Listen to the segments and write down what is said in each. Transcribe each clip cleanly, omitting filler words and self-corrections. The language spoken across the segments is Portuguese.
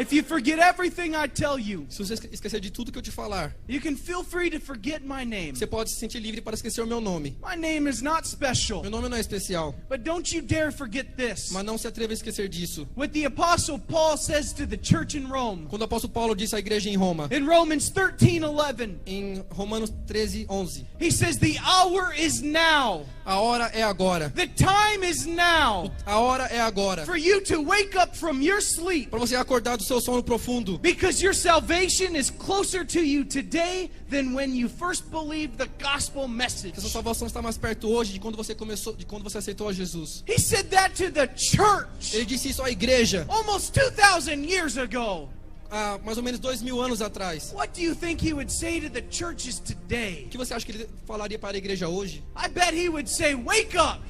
If you forget everything I tell you, Se você esquecer de tudo que eu te falar, you can feel free to forget my name. você pode se sentir livre para esquecer o meu nome. My name is not special, Meu nome não é especial, but don't you dare forget this. mas não se atreva a esquecer disso. What the Apostle Paul says to the church in Rome, Quando o apóstolo Paulo disse à igreja em Roma, in Romans 13:11, em Romanos 13:11, he says, the hour is now. a hora é agora. The time is now A hora é agora. for you to wake up from your sleep, Para você acordar do seu sono profundo. because your salvation is closer to you today than when you first believed the gospel message. Que a sua salvação está mais perto hoje de quando você começou, de quando você aceitou a Jesus. He said that to the church Ele disse isso à igreja almost 2,000 years ago. há mais ou menos 2000 anos atrás. What do you think he would say to the churches today? O que você acha que ele falaria para a igreja hoje? I bet he would say, wake up,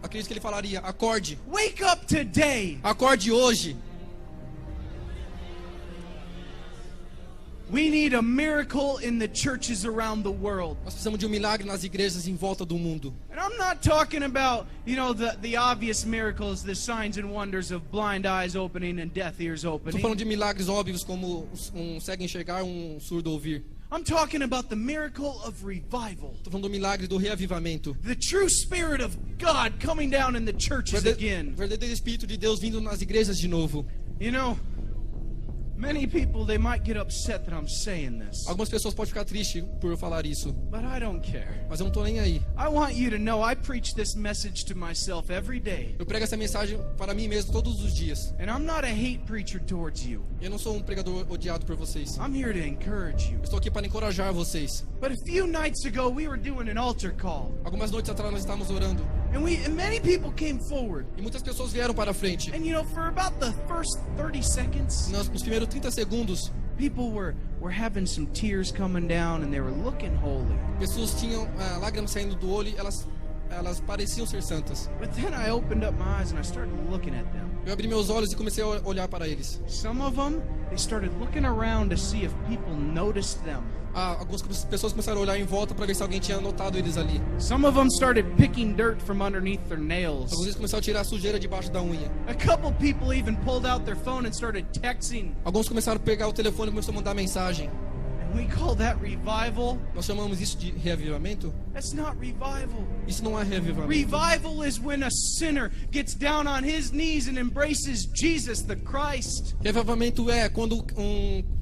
Acredito que ele falaria: acorde, wake up today. acorde hoje. We need a miracle in the churches around the world. Nós precisamos de um milagre nas igrejas em volta do mundo. And I'm not talking about, the obvious miracles, the signs and wonders of blind eyes opening and deaf ears Estou opening. falando de milagres óbvios como um cego enxergar, um surdo ouvir. I'm talking about the miracle of revival. Estou falando do milagre do reavivamento. The true Spirit of God coming down in the churches again. O verdadeiro Espírito de Deus vindo nas igrejas de novo. Many people, they might get upset that I'm saying this, Algumas pessoas podem ficar tristes por eu falar isso, but I don't care. mas eu não estou nem aí. I want you to know I preach this message to myself every day. Eu prego essa mensagem para mim mesmo todos os dias. And I'm not a hate preacher towards you. Eu não sou um pregador odiado por vocês. I'm here to encourage you. Eu estou aqui para encorajar vocês. But a few nights ago, we were doing an altar call. Algumas noites atrás nós estávamos orando And many people came forward. e muitas pessoas vieram para a frente. And for about the first 30 seconds, Nos primeiros 30 segundos, people were having some tears coming down and they were looking holy. pessoas tinham lágrimas saindo do olho e elas pareciam ser santas. But then I opened up my eyes and I started looking at them. Eu abri meus olhos e comecei a olhar para eles. Some of them, they started looking around to see if people noticed them. Algumas pessoas começaram a olhar em volta para ver se alguém tinha notado eles ali. Some of them started picking dirt from underneath their nails. Alguns deles começaram a tirar a sujeira debaixo da unha. A couple people even pulled out their phone and started texting. Alguns começaram a pegar o telefone e começaram a mandar mensagem. And we call that revival. Nós chamamos isso de reavivamento? That's not revival. Isso não é reavivamento. Revival is when a sinner gets down on his knees and embraces Jesus the Christ. Reavivamento é quando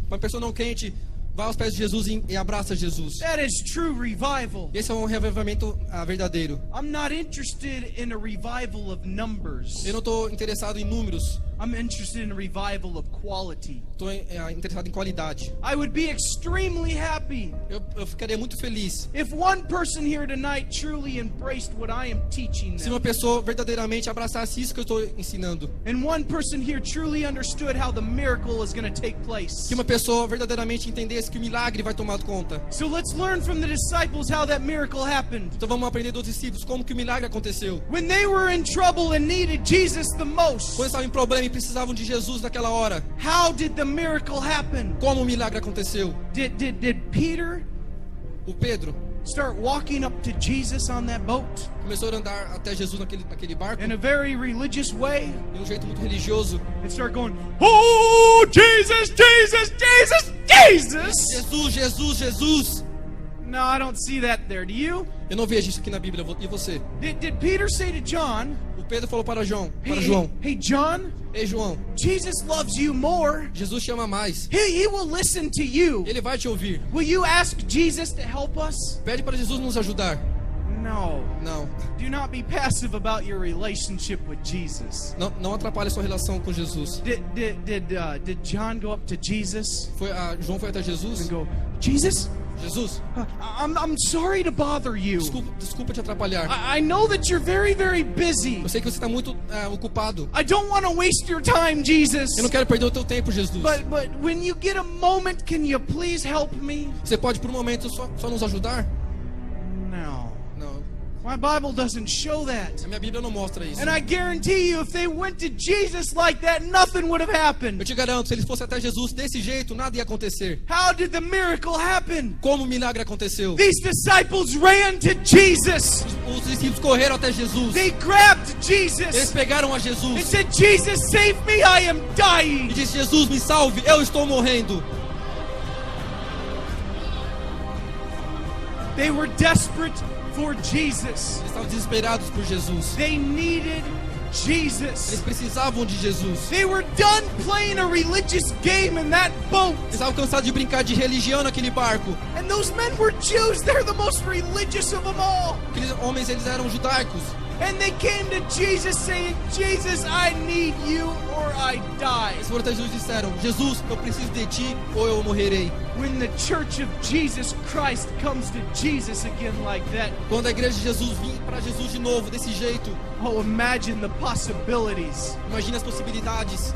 uma pessoa não crente vai aos pés de Jesus e abraça Jesus. That is true revival. Esse é um reavivamento verdadeiro. I'm not interested in a revival of numbers. Eu não estou interessado em números. I'm interested in a revival of quality. Estou interessado em qualidade. I would be extremely happy Eu ficaria muito feliz if one person here tonight truly embraced what I am teaching se them. uma pessoa verdadeiramente abraçasse isso que eu estou ensinando. And one person here truly understood how the miracle is going to take place. Que uma pessoa verdadeiramente entendesse que o milagre vai tomar conta. So let's learn from the disciples how that miracle happened. Então vamos aprender dos discípulos como que o milagre aconteceu. When they were in trouble and needed Jesus the most, Quando estavam em problema e precisavam de Jesus naquela hora, how did the miracle happen? como o milagre aconteceu? Did Peter O Pedro start walking up to Jesus on that boat começou a andar até Jesus naquele barco in a very religious way de um jeito muito religioso. and start going, "Oh, Jesus, Jesus, Jesus, Jesus"? Jesus, Jesus, Jesus. No, I don't see that there. Do you? Eu não vejo isso aqui na Bíblia. E você? Did Peter say to John, O Pedro falou para João. hey, John, Ei, João, Jesus loves you more. Jesus chama mais. He will listen to you. Ele vai te ouvir. Will you ask Jesus to help us? Pede para Jesus nos ajudar. No. Não. Do not be passive about your relationship with Jesus. Não atrapalhe a sua relação com Jesus. Did John go up to Jesus João foi até Jesus. and go, Jesus, Jesus, I'm sorry to bother you. desculpa te atrapalhar. I know that you're very, very busy. Eu sei que você está muito ocupado. I don't want to waste your time, Jesus. Eu não quero perder o teu tempo, Jesus. But when you get a moment, can you please help me? Você pode por um momento só nos ajudar? No. Não. My Bible doesn't show that. A minha Bíblia não mostra isso. And I guarantee you, if they went to Jesus like that, nothing would have Eu happened. te garanto, se eles fossem até Jesus desse jeito, nada ia acontecer. How did the miracle happen? Como o milagre aconteceu? These disciples ran to Jesus. Os discípulos correram até Jesus. They grabbed Eles Jesus pegaram a and Jesus said, Jesus, save me, I am e dying. disse: Jesus, me salve, eu estou morrendo. They were desperate for Jesus. Eles estavam desesperados por Jesus. They needed Eles Jesus. precisavam de Jesus. They were done playing a religious game in that boat. Eles estavam cansados de brincar de religião naquele barco. And those men were Jews. They're the most religious of them all. Aqueles homens, eles eram judaicos. And they came to Jesus saying, Jesus, I need you or I die. Eles foram até Jesus e disseram: Jesus, eu preciso de ti ou eu morrerei. When the church of Jesus Christ comes to Jesus again like that, Quando a igreja de Jesus vir para Jesus de novo, desse jeito, oh, imagine the possibilities. imagine as possibilidades.